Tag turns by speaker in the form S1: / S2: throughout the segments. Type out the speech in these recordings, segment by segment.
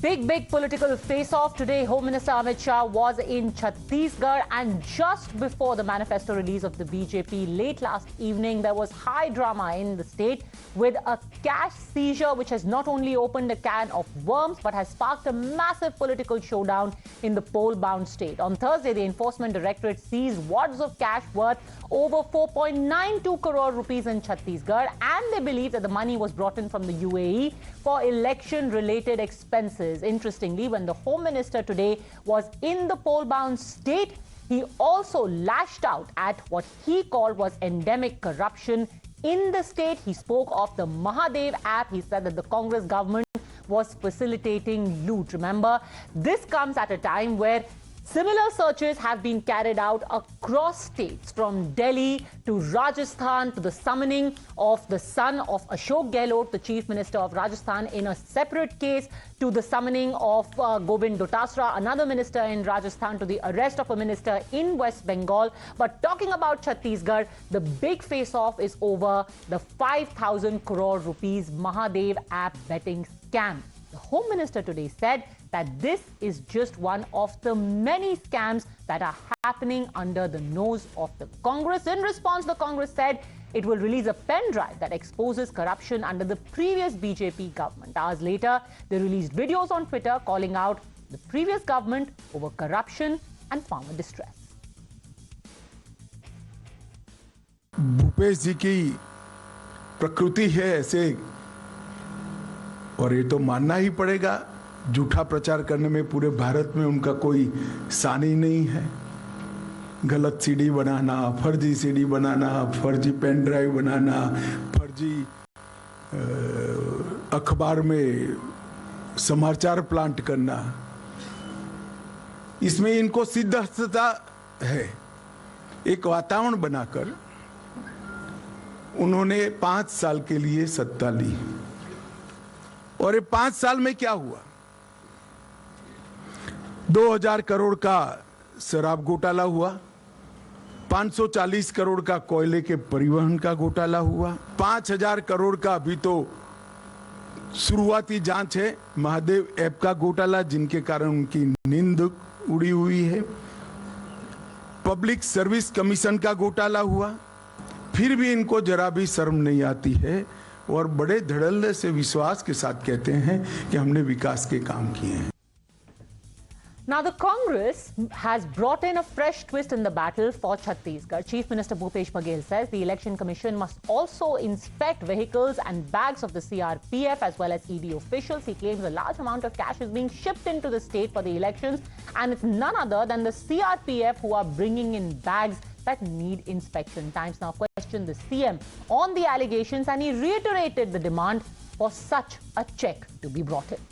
S1: big political face-off today. Home Minister Amit Shah was in Chhattisgarh, and just before the manifesto release of the BJP late last evening, there was high drama in the state with a cash seizure which has not only opened a can of worms but has sparked a massive political showdown in the poll-bound state. On Thursday, the Enforcement Directorate seized wads of cash worth over 4.92 crore rupees in Chhattisgarh, and they believe that the money was brought in from the UAE for election-related expenses. Interestingly, when the Home Minister today was in the poll-bound state, he also lashed out at what he called was endemic corruption in the state. He spoke of the Mahadev app. He said that the Congress government was facilitating loot. Remember, this comes at a time where similar searches have been carried out across states, from Delhi to Rajasthan, to the summoning of the son of Ashok Gehlot, the Chief Minister of Rajasthan, in a separate case, to the summoning of Govind Dotasra, another minister in Rajasthan, to the arrest of a minister in West Bengal. But talking about Chhattisgarh, the big face-off is over the 5,000 crore rupees Mahadev app betting scam. The Home Minister today said that this is just one of the many scams that are happening under the nose of the Congress. In response, the Congress said it will release a pen drive that exposes corruption under the previous BJP government. Hours later, they released videos on Twitter calling out the previous government over corruption and farmer distress.
S2: Bhupesh जी की प्रकृति है ऐसे, और ये तो मानना ही पड़ेगा, झूठा प्रचार करने में पूरे भारत में उनका कोई सानी नहीं है। गलत सीडी बनाना, फर्जी सीडी बनाना, फर्जी पेन ड्राइव बनाना, फर्जी अखबार में समाचार प्लांट करना, इसमें इनको सिद्धता है। एक वातावरण बनाकर उन्होंने 5 साल के लिए सत्ता ली, और ये 5 साल में क्या हुआ? 2000 करोड़ का शराब घोटाला हुआ, 540 करोड़ का कोयले के परिवहन का घोटाला हुआ, 5000 करोड़ का अभी तो शुरुआती जांच है महादेव ऐप का घोटाला, जिनके कारण उनकी नींद उड़ी हुई है, पब्लिक सर्विस कमीशन का घोटाला हुआ, फिर भी इनको जरा भी शर्म नहीं आती है और बड़े धड़ल्ले से विश्वास के साथ कहते हैं कि हमने विकास के काम किए हैं।
S1: Now, the Congress has brought in a fresh twist in the battle for Chhattisgarh. Chief Minister Bhupesh Baghel says the Election Commission must also inspect vehicles and bags of the CRPF as well as ED officials. He claims a large amount of cash is being shipped into the state for the elections, and it's none other than the CRPF who are bringing in bags that need inspection. Times now questioned the CM on the allegations, and he reiterated the demand for such a check to be brought in.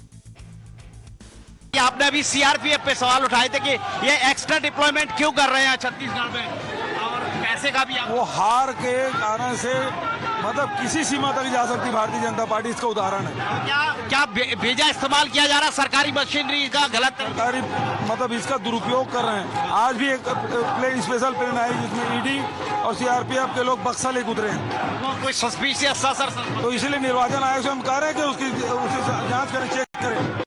S3: आपने अभी CRPF पे सवाल उठाए थे कि ये extra deployment क्यों कर रहे हैं छत्तीसगढ़ में, और पैसे का भी वो हार के कारण से मतलब किसी सीमा तक जा सकती भारतीय जनता पार्टी, इसका उदाहरण है। क्या भेजा इस्तेमाल किया जा रहा है सरकारी मशीनरी का गलत, सरकारी मतलब इसका दुरुपयोग कर रहे हैं। आज भी एक प्लेन, स्पेशल प्लेन आई जिसमें ईडी और सीआरपीएफ के लोग बक्सा लेकर उतरे हैं। कोई सस्पिशियस था सर, तो इसीलिए निर्वाचन आयोग से हम कह रहे हैं कि उसकी जांच करें, चेक करें।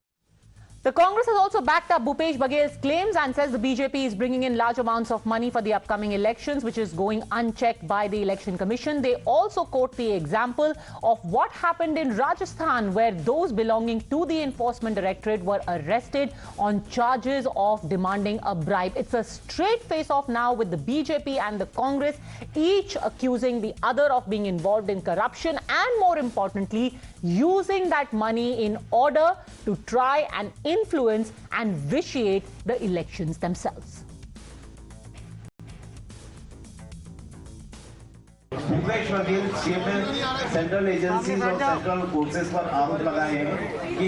S1: The Congress has also backed up Bhupesh Baghel's claims and says the BJP is bringing in large amounts of money for the upcoming elections, which is going unchecked by the Election Commission. They also quote the example of what happened in Rajasthan, where those belonging to the Enforcement Directorate were arrested on charges of demanding a bribe. It's a straight face-off now with the BJP and the Congress, each accusing the other of being involved in corruption and, more importantly, using that money in order to try and influence and vitiate the elections themselves.
S4: Bhupesh Baghel CM ने central agencies और central forces पर आरोप लगाए हैं कि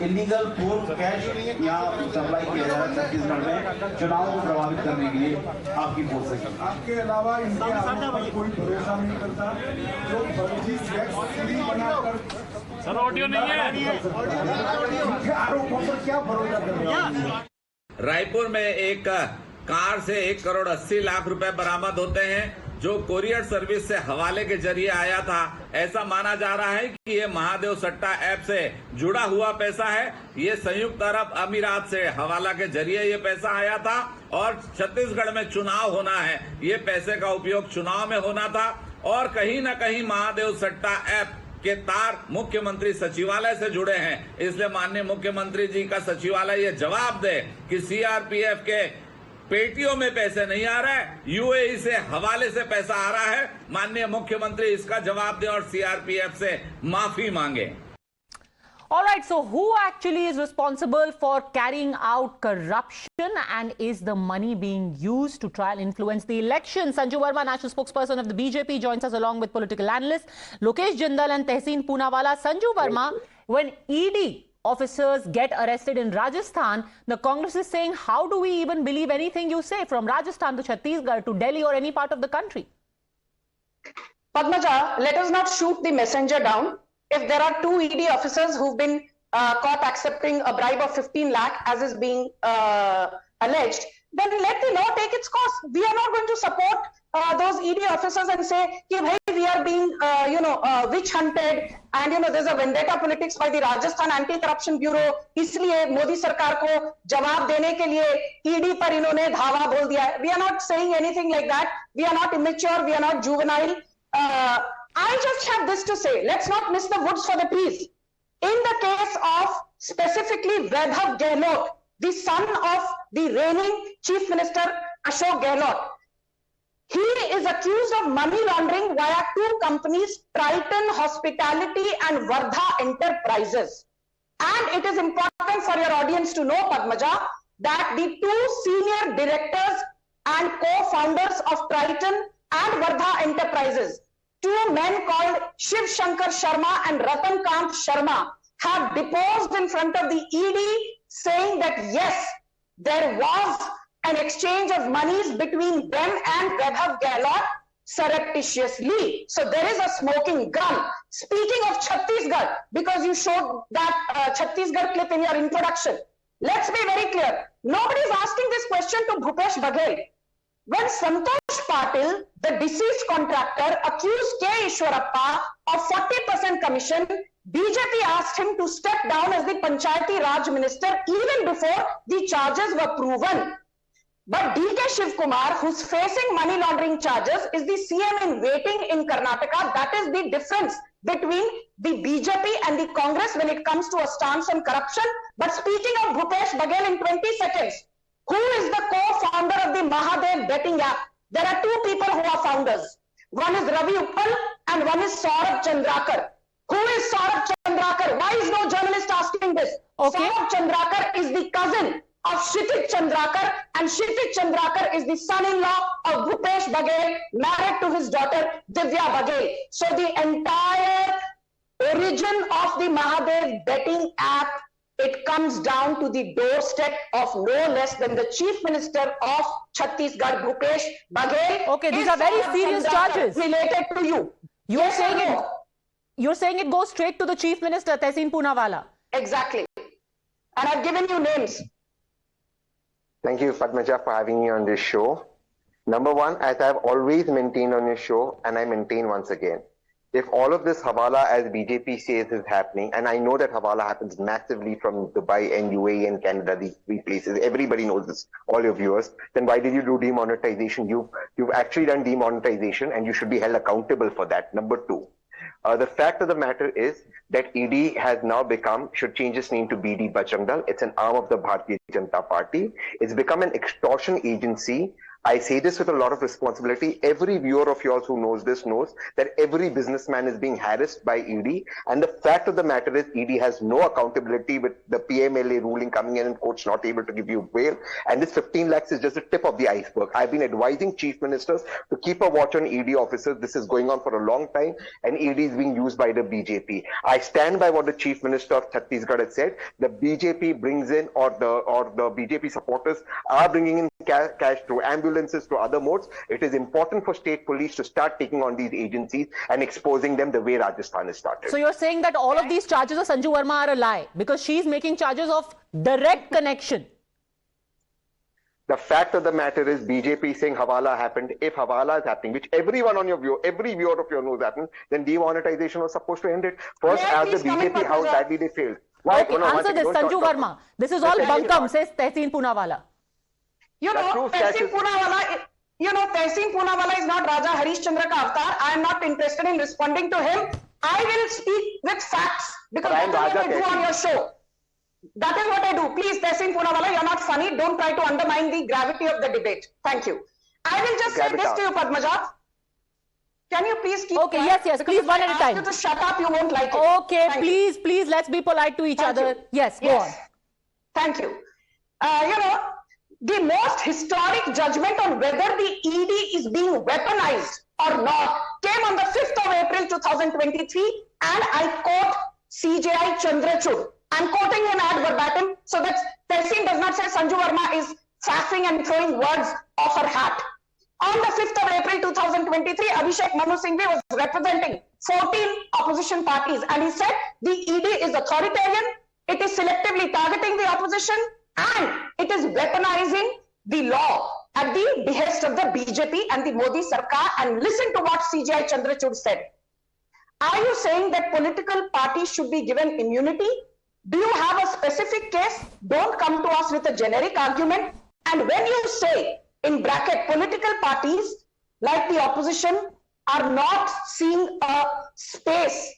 S4: illegal पोल cash यहाँ supply किया जा रहा है छत्तीसगढ़ में चुनाव को प्रभावित करने के लिए आपकी फोर्सेस। आपके अलावा इनके आरोप पर कोई भरोसा नहीं करता, जो फर्जी चेक फ्री बनाकर सर ऑडियो नहीं है, उनके आरोपों पर क्या भरोसा करना।
S5: रायपुर में एक कार से 1 करोड़ 80 लाख रुपए बरामद होते हैं जो कोरियर सर्विस से हवाले के जरिए आया था, ऐसा माना जा रहा है कि ये महादेव सट्टा ऐप से जुड़ा हुआ पैसा है। ये संयुक्त अरब अमीरात से हवाला के जरिए ये पैसा आया था और छत्तीसगढ़ में चुनाव होना है, ये पैसे का उपयोग चुनाव में होना था और कहीं ना कहीं महादेव सट्टा ऐप के तार मुख्यमंत्री सचिवालय से जुड़े हैं। इसलिए माननीय मुख्यमंत्री जी का सचिवालय ये जवाब दे कि सीआरपीएफ के पेटियों में पैसे नहीं आ रहे, यूएई से हवाले से पैसा आ रहा है। माननीय मुख्यमंत्री इसका जवाब दे और सीआरपीएफ से माफी मांगे।
S1: All right, so who actually is responsible for carrying out corruption, and is the money being used to try and influence the election? Sanju Verma, national spokesperson of the BJP, joins us along with political analysts Lokesh Jindal and Tehseen Poonawalla. Sanju Verma, when ED officers get arrested in Rajasthan, the Congress is saying, how do we even believe anything you say, from Rajasthan to Chhattisgarh to Delhi or any part of the country?
S6: Padmaja, let us not shoot the messenger down. If there are two ED officers who've been caught accepting a bribe of 15 lakh as is being alleged, then let the law take its course. We are not going to support those ED officers and say, hey, we are being, witch hunted, and there's a vendetta politics by the Rajasthan Anti-Corruption Bureau. इसलिए मोदी सरकार को जवाब देने के लिए ED पर इन्होंने धावा बोल दिया है. We are not saying anything like that. We are not immature. We are not juvenile. I just have this to say, let's not miss the woods for the trees. In the case of specifically Vaibhav Gehlot, the son of the reigning Chief Minister Ashok Gehlot, he is accused of money laundering via two companies, Triton Hospitality and Vardha Enterprises. And it is important for your audience to know, Padmaja, that the two senior directors and co-founders of Triton and Vardha Enterprises, two men called Shiv Shankar Sharma and Ratan Kant Sharma, have deposed in front of the ED saying that yes, there was an exchange of monies between them and Vaibhav Gehlot surreptitiously. So there is a smoking gun. Speaking of Chhattisgarh, because you showed that Chhattisgarh clip in your introduction, let's be very clear. Nobody is asking this question to Bhupesh Baghel. When Santosh Patil, the deceased contractor, accused K. Ishwarappa of 40% commission, BJP asked him to step down as the Panchayati Raj minister even before the charges were proven. But D.K. Shivkumar, who's facing money laundering charges, is the CM in waiting in Karnataka. That is the difference between the BJP and the Congress when it comes to a stance on corruption. But speaking of Bhupesh Baghel in 20 seconds, who is the co-founder of the Mahadev Betting app? There are two people who are founders. One is Ravi Uppal and one is Saurabh Chandrakar. Who is Saurabh Chandrakar? Why is no journalist asking this? Okay. Saurabh Chandrakar is the cousin of Kshitij Chandrakar, and Kshitij Chandrakar is the son-in-law of Bhupesh Baghel, married to his daughter Divya Baghel. So the entire origin of the Mahadev Betting app, it comes down to the doorstep of no less than the Chief Minister of Chhattisgarh, Bhupesh Baghel.
S1: Okay, these are very serious charges
S6: related to you.
S1: You're saying it goes straight to the Chief Minister, Tehseen Poonawalla.
S6: Exactly. And I've given you names.
S7: Thank you, Padmaja, for having me on this show. Number one, as I've always maintained on your show, and I maintain once again, if all of this Hawala, as BJP says, is happening, and I know that Hawala happens massively from Dubai and UAE and Canada, these three places, everybody knows this, all your viewers, then why did you do demonetization? You've actually done demonetization, and you should be held accountable for that. Number two, the fact of the matter is that ED has now should change its name to BD Bajrang. It's an arm of the Bharatiya Janata Party. It's become an extortion agency. I say this with a lot of responsibility. Every viewer of yours who knows this knows that every businessman is being harassed by ED. And the fact of the matter is ED has no accountability with the PMLA ruling coming in and courts not able to give you bail. And this 15 lakhs is just the tip of the iceberg. I've been advising chief ministers to keep a watch on ED officers. This is going on for a long time, and ED is being used by the BJP. I stand by what the chief minister of Chhattisgarh has said. The BJP brings in, or the BJP supporters are bringing in cash through ambulances, to other modes. It is important for state police to start taking on these agencies and exposing them the way Rajasthan has started.
S1: So you're saying that all of these charges of Sanju Verma are a lie because she's making charges of direct connection?
S7: The fact of the matter is BJP saying Hawala happened. If Hawala is happening, which everyone on your view, every viewer of your knows happened, then demonetization was supposed to end it. First, as the BJP, how badly they failed. Why?
S1: Okay, answer this, Sanju Verma. This is all bunkum, says Tehseen Poonawalla.
S6: Tehseen Poonawalla is not Raja Harishchandra ka avatar. I am not interested in responding to him. I will speak with facts because that's what I do on your show. That is what I do. Please, Tehseen Poonawalla, you're not funny. Don't try to undermine the gravity of the debate. Thank you. I will just say this to you, Padmaja. Can you please keep
S1: Okay,
S6: quiet?
S1: yes, please, one at a time.
S6: If I ask you to shut up, you won't like it.
S1: Okay, please, let's be polite to each other. Yes, go on.
S6: Thank you. The most historic judgment on whether the ED is being weaponized or not came on the 5th of April 2023, and I quote CJI Chandrachud. I'm quoting him ad verbatim so that Tehseen does not say Sanju Verma is faffing and throwing words off her hat. On the 5th of April 2023, Abhishek Manu Singhvi was representing 14 opposition parties, and he said the ED is authoritarian, it is selectively targeting the opposition, and it is weaponizing the law at the behest of the BJP and the Modi Sarkar. And listen to what CJI Chandrachud said. Are you saying that political parties should be given immunity? Do you have a specific case? Don't come to us with a generic argument. And when you say, in bracket, political parties like the opposition are not seeing a space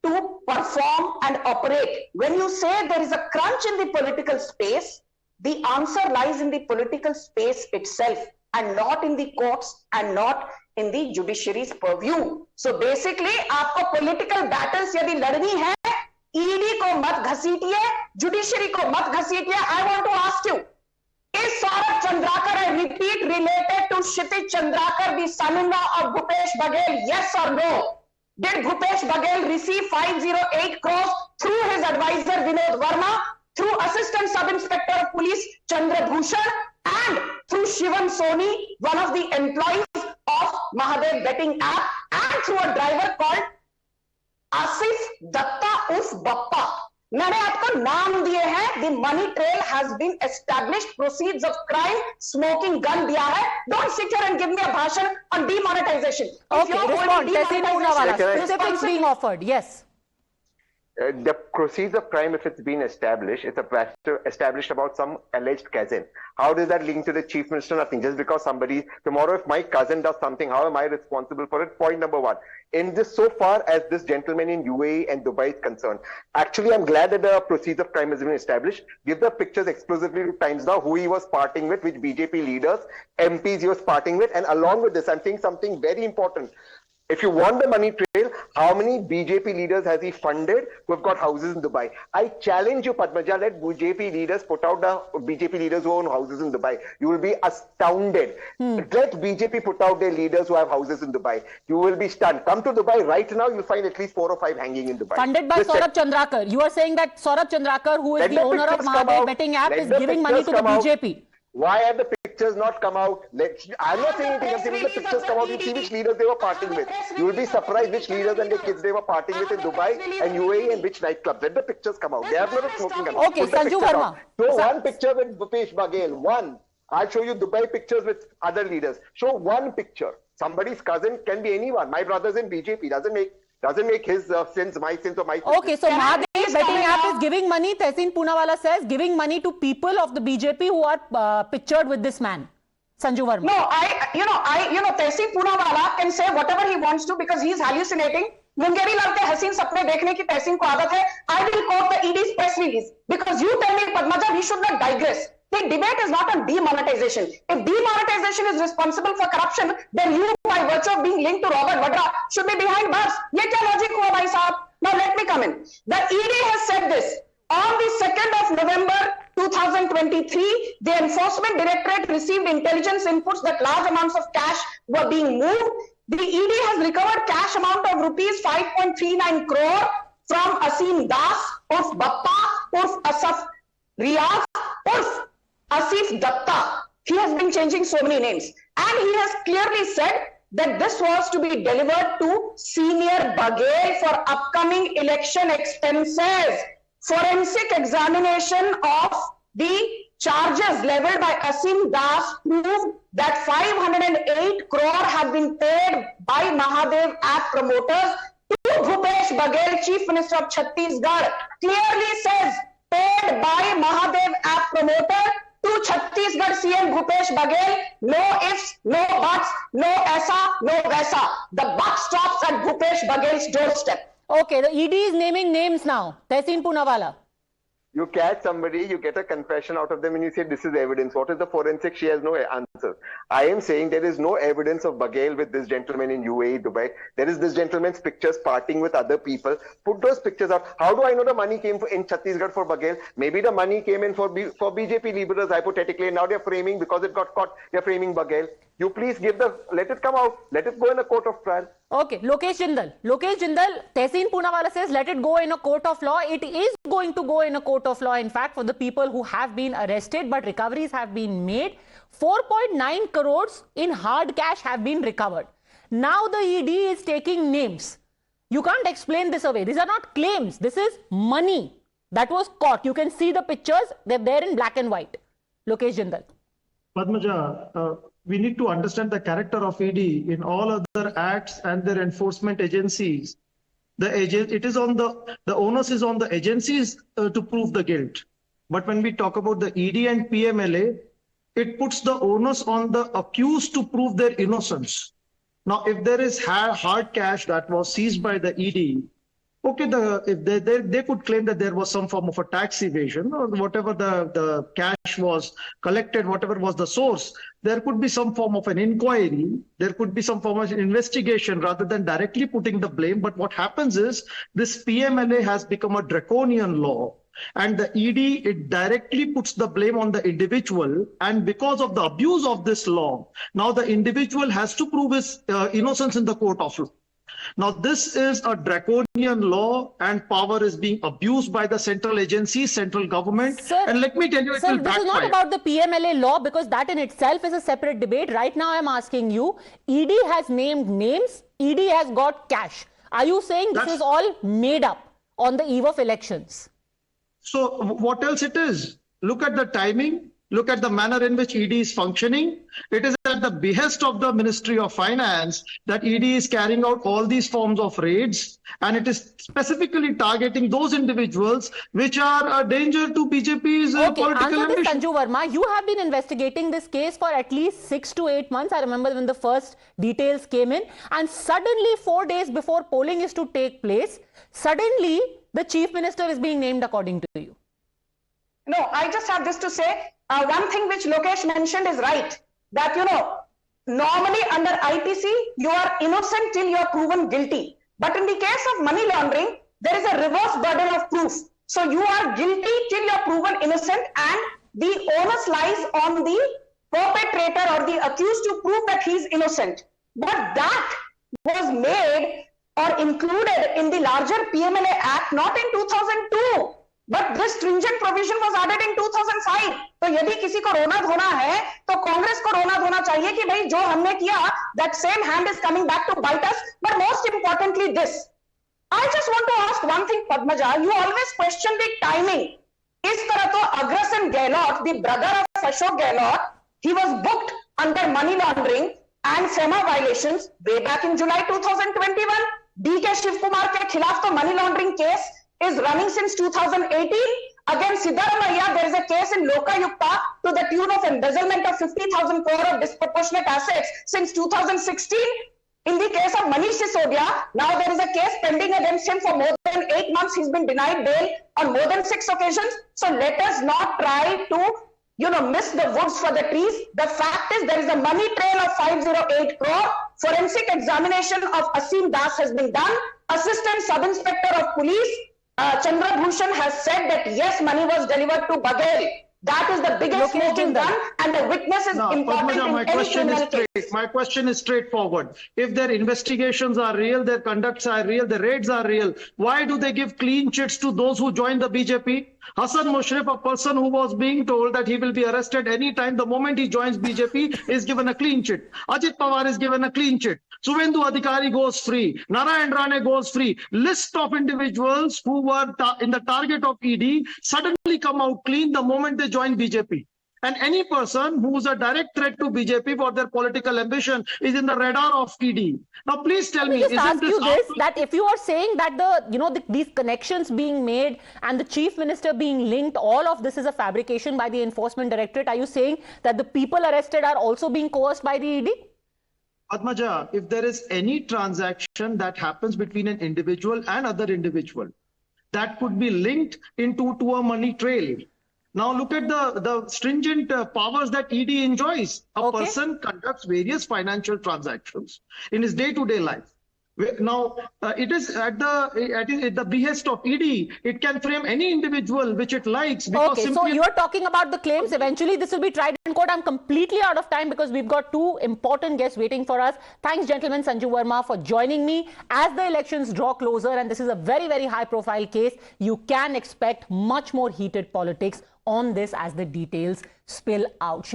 S6: to perform and operate. When you say there is a crunch in the political space, the answer lies in the political space itself and not in the courts and not in the judiciary's purview. So basically, आपको political battles यदि लड़नी है, ED को मत घसीटिए, judiciary को मत घसीटिए. I want to ask you, is Saurabh Chandrakar, I repeat, related to Kshitij Chandrakar, the son-in-law of Bhupesh Baghel? Yes or no? Did Bhupesh Baghel receive 508 crores through his advisor Vinod Verma, through Assistant Sub-Inspector of Police Chandra Bhushan, and through Shivam Soni, one of the employees of Mahadev Betting app, and through a driver called Asif Datta Uf Bappa? मैंने आपको नाम दिए हैं. The money trail has been established. Proceeds of crime, smoking gun दिया है. Don't sit here and give me a भाषण on demonetization.
S1: Okay, respond. Tehseen Poonawalla. Specifics being offered. Yes.
S7: The proceeds of crime, if it's been established, it's established about some alleged cousin. How does that link to the chief minister? Nothing. Just because somebody, tomorrow if my cousin does something, how am I responsible for it? Point number one. In this, so far as this gentleman in UAE and Dubai is concerned, actually I'm glad that the proceeds of crime has been established. Give the pictures exclusively to Times Now, who he was parting with, which BJP leaders, MPs he was parting with, and along with this, I'm saying something very important. If you want the money trail, how many BJP leaders has he funded who have got houses in Dubai? I challenge you, Padmaja, let BJP leaders put out the BJP leaders who own houses in Dubai. You will be astounded. Let BJP put out their leaders who have houses in Dubai. You will be stunned. Come to Dubai right now, you'll find at least 4 or 5 hanging in Dubai.
S1: Funded by Saurabh Chandrakar. You are saying that Saurabh Chandrakar, who is the owner of Mahadev Betting app, is giving money to the BJP.
S7: Why have the pictures not come out? I'm not saying anything. I'm saying the pictures come out. You see which leaders they were partying with. You will be surprised which leaders and their kids they were partying with in Dubai and UAE and which nightclubs. Let the pictures come out. They have never smoking gun.
S1: Okay, Sanju Verma.
S7: Show one picture with Bhupesh Baghel. One. I'll show you Dubai pictures with other leaders. Show one picture. Somebody's cousin can be anyone. My brother's in BJP. Doesn't make his sins my sins or my sins.
S1: Okay, so Mahadev Betting app is giving money, Tehseen Poonawalla says, giving money to people of the BJP who are pictured with this man, Sanju Verma.
S6: No, Tehseen Poonawalla can say whatever he wants to because he's hallucinating. Mungeri लड़ते हसीन सपने देखने की तहसीन को आदत है. I will quote the ED's press release because you tell me, Padmaja, we should not digress. The debate is not on demonetization. If demonetization is responsible for corruption, then you, by virtue of being linked to Robert Vadra, should be behind bars. ये क्या logic हुआ भाई साहब? Now let me come in. The ED has said this. On the 2nd of November 2023, the Enforcement Directorate received intelligence inputs that large amounts of cash were being moved. The ED has recovered cash amount of rupees 5.39 crore from Asim Das, Urf Bappa, Urf Asaf Riyaz, Urf Asif Datta. He has been changing so many names. And he has clearly said that this was to be delivered to Senior Baghel for upcoming election expenses. Forensic examination of the charges leveled by Asim Das prove that 508 crore have been paid by Mahadev app promoters to Bhupesh Baghel, Chief Minister of Chhattisgarh. Clearly says paid by Mahadev app promoter to Chhattisgarh CM Bhupesh Baghel. No ifs, no buts, no aisa, no vaisa. The buck stops at Bhupesh Baghel's doorstep.
S1: Okay, the ED is naming names now. Tehseen Poonawala.
S7: You catch somebody, you get a confession out of them and you say this is evidence. What is the forensic? She has no answer. I am saying there is no evidence of Baghel with this gentleman in UAE, Dubai. There is this gentleman's pictures partying with other people. Put those pictures out. How do I know the money came in Chhattisgarh for Baghel? Maybe the money came in for BJP liberals hypothetically, and now they're framing because it got caught. They're framing Baghel. You please let it come out. Let it go in a court of trial.
S1: Okay, Lokesh Jindal, Tehseen Poonawala says let it go in a court of law. It is going to go in a court of law, in fact, for the people who have been arrested, but recoveries have been made. 4.9 crores in hard cash have been recovered. Now the ED is taking names. You can't explain this away. These are not claims. This is money that was caught. You can see the pictures. They're there in black and white. Lokesh Jindal.
S8: Padmaja, we need to understand the character of ED in all other acts and their enforcement agencies. The onus is on the agencies to prove the guilt. But when we talk about the ED and PMLA, it puts the onus on the accused to prove their innocence. Now, if there is hard cash that was seized by the ED, okay, if they could claim that there was some form of a tax evasion or whatever the cash was collected, whatever was the source, there could be some form of an inquiry, there could be some form of an investigation rather than directly putting the blame. But what happens is this PMLA has become a draconian law, and the ED, it directly puts the blame on the individual. And because of the abuse of this law, now the individual has to prove his innocence in the court of law. Now, this is a draconian law and power is being abused by the central agency, central government.
S1: Sir,
S8: and let me tell you, it will backfire.
S1: This is not about the PMLA law, because that in itself is a separate debate. Right now, I'm asking you, ED has named names, ED has got cash. Are you saying this is all made up on the eve of elections?
S8: So what else it is? Look at the timing. Look at the manner in which ED is functioning. It is at the behest of the Ministry of Finance that ED is carrying out all these forms of raids, and it is specifically targeting those individuals which are a danger to BJP's political ambition.
S1: Sanju Verma, you have been investigating this case for at least 6 to 8 months. I remember when the first details came in, and suddenly 4 days before polling is to take place, suddenly the Chief Minister is being named according to you.
S6: No, I just have this to say. One thing which Lokesh mentioned is right, that, normally under IPC, you are innocent till you are proven guilty. But in the case of money laundering, there is a reverse burden of proof. So you are guilty till you are proven innocent, and the onus lies on the perpetrator or the accused to prove that he is innocent. But that was made or included in the larger PMLA Act, not in 2002. But this stringent provision was added in 2005. तो यदि किसी को रोना धोना है, तो कांग्रेस को रोना धोना चाहिए कि भाई जो हमने किया, that same hand is coming back to bite us. But most importantly, this. I just want to ask one thing, Padmaja. You always question the timing. इस तरह तो Agrasen Gehlot, the brother of Ashok Gehlot, he was booked under money laundering and FEMA violations way back in July 2021. DK Shiv Kumar के खिलाफ तो money laundering case is running since 2018. Against Siddaramaiah, there is a case in Lokayukta to the tune of embezzlement of 50,000 crore of disproportionate assets since 2016. In the case of Manish Sisodia, now there is a case pending against him for more than 8 months. He's been denied bail on more than 6 occasions. So let us not try to, miss the woods for the trees. The fact is there is a money trail of 508 crore. Forensic examination of Asim Das has been done. Assistant Sub-Inspector of Police Chandra Bhushan has said that yes, money was delivered to Baghel. That is the biggest smoking gun, and the witness is important in any criminal case.
S8: My question is straightforward. If their investigations are real, their conducts are real, the raids are real, why do they give clean chits to those who join the BJP? Hassan Mushrif, a person who was being told that he will be arrested anytime the moment he joins BJP, is given a clean chit. Ajit Pawar is given a clean chit. Suvendu Adhikari goes free. Narayan Rane goes free. List of individuals who were in the target of ED suddenly come out clean the moment they join BJP. And any person who is a direct threat to BJP for their political ambition is in the radar of ED. Now, please tell me,
S1: just ask you this, that if you are saying that these connections being made and the chief minister being linked, all of this is a fabrication by the enforcement directorate, are you saying that the people arrested are also being coerced by the ED?
S8: Padmaja, if there is any transaction that happens between an individual and other individual, that could be linked into a money trail. Now look at the stringent powers that ED enjoys. A person conducts various financial transactions in his day-to-day life. Now, it is at the behest of ED. It can frame any individual which it likes. Because
S1: so you are talking about the claims. Eventually, this will be tried in court. I'm completely out of time because we've got two important guests waiting for us. Thanks, gentlemen, Sanju Verma, for joining me. As the elections draw closer, and this is a very, very high-profile case, you can expect much more heated politics on this as the details spill out.